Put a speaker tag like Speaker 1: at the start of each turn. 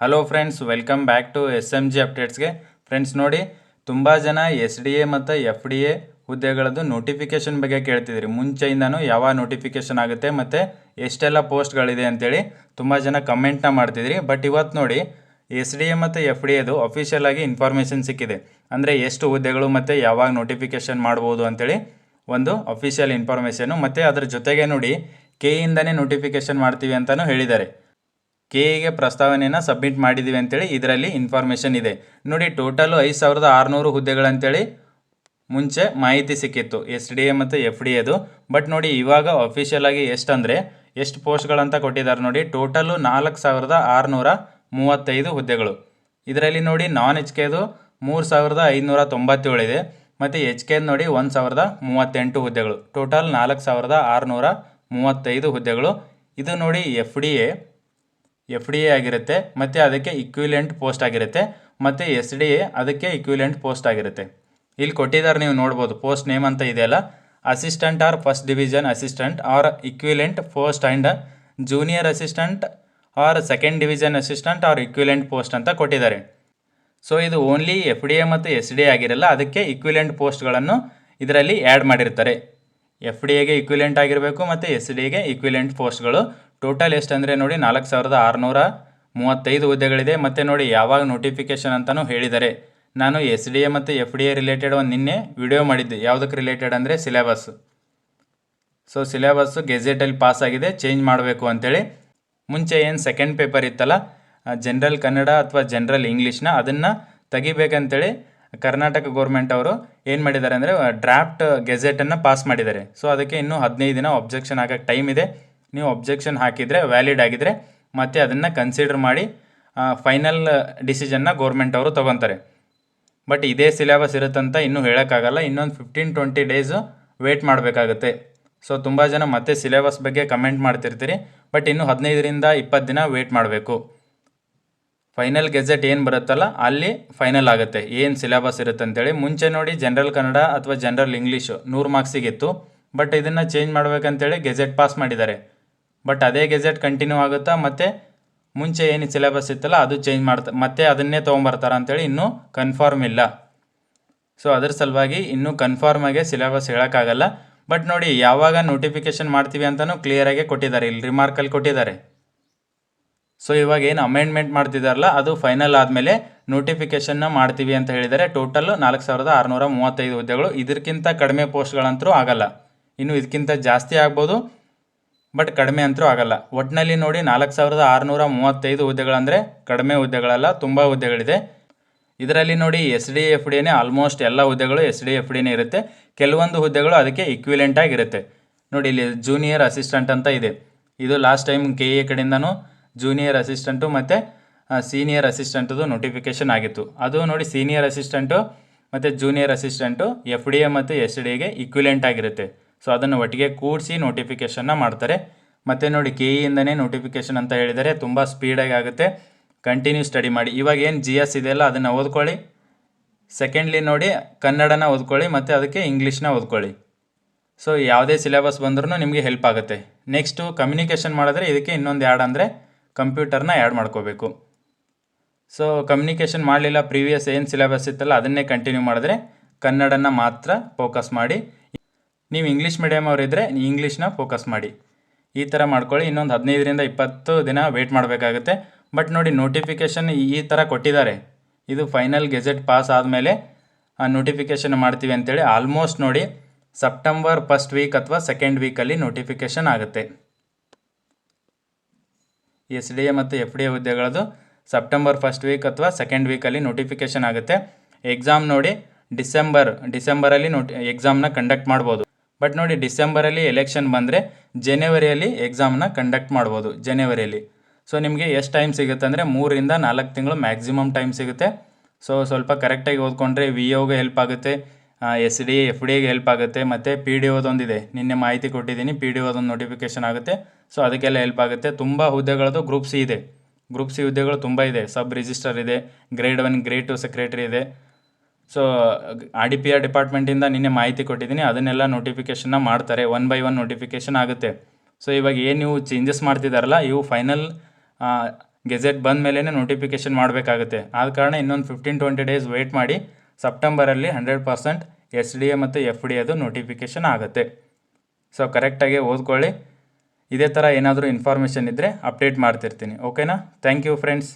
Speaker 1: Hello friends, welcome back to SMG ಅಪ್ಡೇಟ್ಸ್ಗೆ. Friends ನೋಡಿ, ತುಂಬ ಜನ SDA ಮತ್ತು FDA ಹುದ್ದೆಗಳದ್ದು ನೋಟಿಫಿಕೇಷನ್ ಬಗ್ಗೆ ಕೇಳ್ತಿದ್ರಿ. ಮುಂಚೆಯಿಂದನೂ ಯಾವ ನೋಟಿಫಿಕೇಷನ್ ಆಗುತ್ತೆ ಮತ್ತು ಎಷ್ಟೆಲ್ಲ ಪೋಸ್ಟ್ಗಳಿದೆ ಅಂತೇಳಿ ತುಂಬ ಜನ ಕಮೆಂಟ್ನ ಮಾಡ್ತಿದ್ರಿ. ಬಟ್ ಇವತ್ತು ನೋಡಿ, SDA ಮತ್ತು FDAದು ಅಫಿಷಿಯಲ್ ಆಗಿ ಇನ್ಫಾರ್ಮೇಷನ್ ಸಿಕ್ಕಿದೆ. ಅಂದರೆ ಎಷ್ಟು ಹುದ್ದೆಗಳು ಮತ್ತು ಯಾವಾಗ ನೋಟಿಫಿಕೇಷನ್ ಮಾಡ್ಬೋದು ಅಂತೇಳಿ ಒಂದು ಅಫಿಷಿಯಲ್ ಇನ್ಫಾರ್ಮೇಷನು. ಮತ್ತು ಅದ್ರ ಜೊತೆಗೆ ನೋಡಿ, KEಯಿಂದನೇ ನೋಟಿಫಿಕೇಷನ್ ಮಾಡ್ತೀವಿ ಅಂತಲೂ ಹೇಳಿದ್ದಾರೆ. KEಗೆ ಪ್ರಸ್ತಾವನೆಯನ್ನು ಸಬ್ಮಿಟ್ ಮಾಡಿದ್ದೀವಿ ಅಂತೇಳಿ ಇದರಲ್ಲಿ ಇನ್ಫಾರ್ಮೇಷನ್ ಇದೆ. ನೋಡಿ, ಟೋಟಲು 5600 ಹುದ್ದೆಗಳಂತೇಳಿ ಮುಂಚೆ ಮಾಹಿತಿ ಸಿಕ್ಕಿತ್ತು SDA ಮತ್ತು FDAದು. ಬಟ್ ನೋಡಿ, ಇವಾಗ ಅಫಿಷಿಯಲ್ ಆಗಿ ಎಷ್ಟು ಪೋಸ್ಟ್ಗಳಂತ ಕೊಟ್ಟಿದ್ದಾರೆ ನೋಡಿ. ಟೋಟಲು 4635 ಹುದ್ದೆಗಳು. ಇದರಲ್ಲಿ ನೋಡಿ, ನಾನ್ HKದು 3597 ಇದೆ ಮತ್ತು HKದು ನೋಡಿ 1038 ಹುದ್ದೆಗಳು. ಟೋಟಲ್ 4635 ಹುದ್ದೆಗಳು. ಇದು ನೋಡಿ FDA ಆಗಿರುತ್ತೆ ಮತ್ತು ಅದಕ್ಕೆ ಇಕ್ವಿಲೆಂಟ್ ಪೋಸ್ಟ್ ಆಗಿರುತ್ತೆ, ಮತ್ತು SDA ಅದಕ್ಕೆ ಇಕ್ವಿಲೆಂಟ್ ಪೋಸ್ಟ್ ಆಗಿರುತ್ತೆ. ಇಲ್ಲಿ ಕೊಟ್ಟಿದ್ದಾರೆ, ನೀವು ನೋಡ್ಬೋದು, ಪೋಸ್ಟ್ ನೇಮ್ ಅಂತ ಇದೆಯಲ್ಲ, assistant or first division assistant or equivalent post and junior assistant or second division assistant or equivalent post ಅಂತ ಕೊಟ್ಟಿದ್ದಾರೆ. ಸೊ ಇದು ಓನ್ಲಿ FDA ಮತ್ತು SDA ಆಗಿರಲ್ಲ, ಅದಕ್ಕೆ ಇಕ್ವಿಲೆಂಟ್ ಪೋಸ್ಟ್ಗಳನ್ನು ಇದರಲ್ಲಿ ಆ್ಯಡ್ ಮಾಡಿರ್ತಾರೆ. FDAಗೆ ಇಕ್ವಿಲೆಂಟ್ ಆಗಿರಬೇಕು ಮತ್ತು SDAಗೆ ಇಕ್ವಿಲೆಂಟ್ ಪೋಸ್ಟ್ಗಳು. ಟೋಟಲ್ ಎಷ್ಟು ಅಂದರೆ ನೋಡಿ, 4635 ಹುದ್ದೆಗಳಿದೆ. ಮತ್ತು ನೋಡಿ, ಯಾವಾಗ ನೋಟಿಫಿಕೇಷನ್ ಅಂತಲೂ ಹೇಳಿದ್ದಾರೆ. ನಾನು SDA ಮತ್ತು FDA ರಿಲೇಟೆಡ್ ಒಂದು ನಿನ್ನೆ ವಿಡಿಯೋ ಮಾಡಿದ್ದೆ. ಯಾವುದಕ್ಕೆ ರಿಲೇಟೆಡ್ ಅಂದರೆ ಸಿಲೆಬಸ್. ಸೊ ಸಿಲೆಬಸ್ಸು ಗೆಜೆಟಲ್ಲಿ ಪಾಸ್ ಆಗಿದೆ, ಚೇಂಜ್ ಮಾಡಬೇಕು ಅಂತೇಳಿ. ಮುಂಚೆ ಏನು ಸೆಕೆಂಡ್ ಪೇಪರ್ ಇತ್ತಲ್ಲ, ಜನರಲ್ ಕನ್ನಡ ಅಥವಾ ಜನರಲ್ ಇಂಗ್ಲೀಷ್ನ, ಅದನ್ನು ತೆಗಿಬೇಕಂತೇಳಿ ಕರ್ನಾಟಕ ಗೌರ್ಮೆಂಟ್ ಅವರು ಏನು ಮಾಡಿದ್ದಾರೆ ಅಂದರೆ ಡ್ರಾಫ್ಟ್ ಗೆಜೆಟನ್ನು ಪಾಸ್ ಮಾಡಿದ್ದಾರೆ. ಸೊ ಅದಕ್ಕೆ ಇನ್ನೂ 15 ದಿನ ಒಬ್ಜೆಕ್ಷನ್ ಹಾಕೋಕ್ಕೆ ಟೈಮ್ ಇದೆ. ನೀವು ಒಬ್ಜೆಕ್ಷನ್ ಹಾಕಿದರೆ ವ್ಯಾಲಿಡ್ ಆಗಿದ್ದರೆ ಮತ್ತೆ ಅದನ್ನು ಕನ್ಸಿಡರ್ ಮಾಡಿ ಫೈನಲ್ ಡಿಸಿಷನ್ನ ಗೌರ್ಮೆಂಟ್ ಅವರು ತೊಗೊತಾರೆ. ಬಟ್ ಇದೇ ಸಿಲೆಬಸ್ ಇರುತ್ತಂತ ಇನ್ನೂ ಹೇಳೋಕ್ಕಾಗಲ್ಲ. ಇನ್ನೊಂದು 15-20 ಡೇಸು ವೇಟ್ ಮಾಡಬೇಕಾಗುತ್ತೆ. ಸೊ ತುಂಬ ಜನ ಮತ್ತೆ ಸಿಲೆಬಸ್ ಬಗ್ಗೆ ಕಮೆಂಟ್ ಮಾಡ್ತಿರ್ತೀರಿ. ಬಟ್ ಇನ್ನೂ 15-20 ದಿನ ವೇಟ್ ಮಾಡಬೇಕು. ಫೈನಲ್ ಗೆಜೆಟ್ ಏನು ಬರುತ್ತಲ್ಲ, ಅಲ್ಲಿ ಫೈನಲ್ ಆಗುತ್ತೆ ಏನು ಸಿಲೆಬಸ್ ಇರುತ್ತೆ ಅಂತೇಳಿ. ಮುಂಚೆ ನೋಡಿ, ಜನರಲ್ ಕನ್ನಡ ಅಥವಾ ಜನರಲ್ ಇಂಗ್ಲೀಷು 100 ಮಾರ್ಕ್ಸಿಗಿತ್ತು. ಬಟ್ ಇದನ್ನು ಚೇಂಜ್ ಮಾಡಬೇಕಂತೇಳಿ ಗೆಜೆಟ್ ಪಾಸ್ ಮಾಡಿದ್ದಾರೆ. ಬಟ್ ಅದೇ ಗೆಜೆಟ್ ಕಂಟಿನ್ಯೂ ಆಗುತ್ತಾ, ಮತ್ತು ಮುಂಚೆ ಏನು ಸಿಲೆಬಸ್ ಇತ್ತಲ್ಲ ಅದು ಚೇಂಜ್ ಮತ್ತೆ ಅದನ್ನೇ ತೊಗೊಂಬರ್ತಾರ ಅಂತೇಳಿ ಇನ್ನೂ ಕನ್ಫರ್ಮ್ ಇಲ್ಲ. ಸೊ ಅದ್ರ ಸಲುವಾಗಿ ಇನ್ನೂ ಕನ್ಫರ್ಮ್ ಆಗಿ ಸಿಲೆಬಸ್ ಹೇಳೋಕ್ಕಾಗಲ್ಲ. ಬಟ್ ನೋಡಿ, ಯಾವಾಗ ನೋಟಿಫಿಕೇಷನ್ ಮಾಡ್ತೀವಿ ಅಂತಲೂ ಕ್ಲಿಯರಾಗಿ ಕೊಟ್ಟಿದ್ದಾರೆ, ಇಲ್ಲಿ ರಿಮಾರ್ಕಲ್ಲಿ ಕೊಟ್ಟಿದ್ದಾರೆ. ಸೊ ಇವಾಗ ಏನು ಅಮೆಂಡ್ಮೆಂಟ್ ಮಾಡ್ತಿದ್ದಾರಲ್ಲ, ಅದು ಫೈನಲ್ ಆದಮೇಲೆ ನೋಟಿಫಿಕೇಷನ್ನ ಮಾಡ್ತೀವಿ ಅಂತ ಹೇಳಿದ್ದಾರೆ. ಟೋಟಲ್ಲು 4635 ಹುದ್ದೆಗಳು. ಇದಕ್ಕಿಂತ ಕಡಿಮೆ ಪೋಸ್ಟ್ಗಳಂತರೂ ಆಗಲ್ಲ. ಇನ್ನು ಇದಕ್ಕಿಂತ ಜಾಸ್ತಿ ಆಗ್ಬೋದು, ಬಟ್ ಕಡಿಮೆ ಅಂತರೂ ಆಗಲ್ಲ. ಒಟ್ಟಿನಲ್ಲಿ ನೋಡಿ, 4635 ಹುದ್ದೆಗಳಂದರೆ ಕಡಿಮೆ ಹುದ್ದೆಗಳಲ್ಲ, ತುಂಬ ಹುದ್ದೆಗಳಿದೆ. ಇದರಲ್ಲಿ ನೋಡಿ, SDA FDAನೇ ಆಲ್ಮೋಸ್ಟ್ ಎಲ್ಲ ಹುದ್ದೆಗಳು SDA FDAನೇ ಇರುತ್ತೆ. ಕೆಲವೊಂದು ಹುದ್ದೆಗಳು ಅದಕ್ಕೆ ಇಕ್ವಿಲೆಂಟ್ ಆಗಿರುತ್ತೆ. ನೋಡಿ, ಇಲ್ಲಿ ಜೂನಿಯರ್ ಅಸಿಸ್ಟೆಂಟ್ ಅಂತ ಇದೆ. ಇದು ಲಾಸ್ಟ್ ಟೈಮ್ KE ಕಡೆಯಿಂದನೂ ಜೂನಿಯರ್ ಅಸಿಸ್ಟೆಂಟು ಮತ್ತು ಸೀನಿಯರ್ ಅಸಿಸ್ಟೆಂಟದು ನೋಟಿಫಿಕೇಷನ್ ಆಗಿತ್ತು. ಅದು ನೋಡಿ, ಸೀನಿಯರ್ ಅಸಿಸ್ಟೆಂಟು ಮತ್ತು ಜೂನಿಯರ್ ಅಸಿಸ್ಟೆಂಟು FDA ಮತ್ತು SDAಗೆ ಇಕ್ವಿಲೆಂಟ್ ಆಗಿರುತ್ತೆ. ಸೊ ಅದನ್ನು ಒಟ್ಟಿಗೆ ಕೂಡಿಸಿ ನೋಟಿಫಿಕೇಷನ್ನ ಮಾಡ್ತಾರೆ. ಮತ್ತು ನೋಡಿ, KEಯಿಂದನೇ ನೋಟಿಫಿಕೇಷನ್ ಅಂತ ಹೇಳಿದರೆ ತುಂಬ ಸ್ಪೀಡಾಗಿ ಆಗುತ್ತೆ. ಕಂಟಿನ್ಯೂ ಸ್ಟಡಿ ಮಾಡಿ. ಇವಾಗ ಏನು GS ಇದೆಯಲ್ಲ, ಅದನ್ನು ಓದ್ಕೊಳ್ಳಿ. ಸೆಕೆಂಡ್ಲಿ ನೋಡಿ, ಕನ್ನಡನ ಓದ್ಕೊಳ್ಳಿ ಮತ್ತು ಅದಕ್ಕೆ ಇಂಗ್ಲೀಷ್ನ ಓದ್ಕೊಳ್ಳಿ. ಸೊ ಯಾವುದೇ ಸಿಲೆಬಸ್ ಬಂದ್ರೂ ನಿಮಗೆ ಹೆಲ್ಪ್ ಆಗುತ್ತೆ. ನೆಕ್ಸ್ಟು ಕಮ್ಯುನಿಕೇಷನ್ ಮಾಡಿದ್ರೆ ಇದಕ್ಕೆ ಇನ್ನೊಂದು ಆ್ಯಡ್ ಅಂದರೆ ಕಂಪ್ಯೂಟರ್ನ ಆ್ಯಡ್ ಮಾಡ್ಕೋಬೇಕು. ಸೊ ಕಮ್ಯುನಿಕೇಷನ್ ಮಾಡಲಿಲ್ಲ, ಪ್ರೀವಿಯಸ್ ಏನು ಸಿಲೆಬಸ್ ಇತ್ತಲ್ಲ ಅದನ್ನೇ ಕಂಟಿನ್ಯೂ ಮಾಡಿದ್ರೆ ಕನ್ನಡನ ಮಾತ್ರ ಫೋಕಸ್ ಮಾಡಿ. ನೀವು ಇಂಗ್ಲೀಷ್ ಮೀಡಿಯಮ್ ಅವರಿದ್ದರೆ ಇಂಗ್ಲೀಷ್ನ ಫೋಕಸ್ ಮಾಡಿ. ಈ ಥರ ಮಾಡ್ಕೊಳ್ಳಿ. ಇನ್ನೊಂದು 15-20 ದಿನ ವೇಟ್ ಮಾಡಬೇಕಾಗುತ್ತೆ. ಬಟ್ ನೋಡಿ, ನೋಟಿಫಿಕೇಷನ್ ಈ ಥರ ಕೊಟ್ಟಿದ್ದಾರೆ. ಇದು ಫೈನಲ್ ಗೆಜೆಟ್ ಪಾಸ್ ಆದಮೇಲೆ ನೋಟಿಫಿಕೇಷನ್ ಮಾಡ್ತೀವಿ ಅಂತೇಳಿ. ಆಲ್ಮೋಸ್ಟ್ ನೋಡಿ, ಸೆಪ್ಟೆಂಬರ್ ಫಸ್ಟ್ ವೀಕ್ ಅಥವಾ ಸೆಕೆಂಡ್ ವೀಕಲ್ಲಿ ನೋಟಿಫಿಕೇಷನ್ ಆಗುತ್ತೆ. SDA ಮತ್ತು FDA ಹುದ್ದೆಗಳದು ಸೆಪ್ಟೆಂಬರ್ ಫಸ್ಟ್ ವೀಕ್ ಅಥವಾ ಸೆಕೆಂಡ್ ವೀಕಲ್ಲಿ ನೋಟಿಫಿಕೇಷನ್ ಆಗುತ್ತೆ. ಎಕ್ಸಾಮ್ ನೋಡಿ, ಡಿಸೆಂಬರಲ್ಲಿ ಎಕ್ಸಾಮ್ನ ಕಂಡಕ್ಟ್ ಮಾಡ್ಬೋದು. ಬಟ್ ನೋಡಿ, ಡಿಸೆಂಬರಲ್ಲಿ ಎಲೆಕ್ಷನ್ ಬಂದರೆ ಜನವರಿಯಲ್ಲಿ ಎಕ್ಸಾಮ್ನ ಕಂಡಕ್ಟ್ ಮಾಡ್ಬೋದು, ಜನವರಿಯಲ್ಲಿ. ಸೊ ನಿಮಗೆ ಎಷ್ಟು ಟೈಮ್ ಸಿಗುತ್ತೆ ಅಂದರೆ 3-4 ತಿಂಗಳು ಮ್ಯಾಕ್ಸಿಮಮ್ ಟೈಮ್ ಸಿಗುತ್ತೆ. ಸೊ ಸ್ವಲ್ಪ ಕರೆಕ್ಟಾಗಿ ಓದ್ಕೊಂಡ್ರೆ VOಗೆ ಹೆಲ್ಪ್ ಆಗುತ್ತೆ, SDA FDAಗೆ ಹೆಲ್ಪ್ ಆಗುತ್ತೆ. ಮತ್ತು PDOದೊಂದಿದೆ, ನಿನ್ನೆ ಮಾಹಿತಿ ಕೊಟ್ಟಿದ್ದೀನಿ, PDOದೊಂದು ನೋಟಿಫಿಕೇಷನ್ ಆಗುತ್ತೆ. ಸೊ ಅದಕ್ಕೆಲ್ಲ ಹೆಲ್ಪ್ ಆಗುತ್ತೆ. ತುಂಬ ಹುದ್ದೆಗಳದು ಗ್ರೂಪ್ ಸಿ ಇದೆ. ಗ್ರೂಪ್ ಸಿ ಹುದ್ದೆಗಳು ತುಂಬ ಇದೆ. ಸಬ್ ರಿಜಿಸ್ಟರ್ ಇದೆ, ಗ್ರೇಡ್ 1 ಗ್ರೇಡ್ 2 ಸೆಕ್ರೆಟರಿ ಇದೆ. ಸೊ RDPR ಡಿಪಾರ್ಟ್ಮೆಂಟಿಂದ ನಿನ್ನೆ ಮಾಹಿತಿ ಕೊಟ್ಟಿದ್ದೀನಿ, ಅದನ್ನೆಲ್ಲ ನೋಟಿಫಿಕೇಷನ್ನ ಮಾಡ್ತಾರೆ. 1 by 1 ನೋಟಿಫಿಕೇಷನ್ ಆಗುತ್ತೆ. ಸೊ ಇವಾಗ ಏನು ನೀವು ಚೇಂಜಸ್ ಮಾಡ್ತಿದ್ದಾರಲ್ಲ, ಇವು ಫೈನಲ್ ಗೆಜೆಟ್ ಬಂದ ಮೇಲೇ ನೋಟಿಫಿಕೇಷನ್ ಮಾಡಬೇಕಾಗುತ್ತೆ. ಆದ ಕಾರಣ ಇನ್ನೊಂದು 15-20 ಡೇಸ್ ವೆಯ್ಟ್ ಮಾಡಿ. ಸೆಪ್ಟೆಂಬರಲ್ಲಿ 100% SDA ಮತ್ತು FD ಅದು ನೋಟಿಫಿಕೇಷನ್ ಆಗುತ್ತೆ. ಸೊ ಕರೆಕ್ಟಾಗಿ ಓದ್ಕೊಳ್ಳಿ. ಇದೇ ಥರ ಏನಾದರೂ ಇನ್ಫಾರ್ಮೇಷನ್ ಇದ್ದರೆ ಅಪ್ಡೇಟ್ ಮಾಡ್ತಿರ್ತೀನಿ. ಓಕೆನಾ? Thank you friends.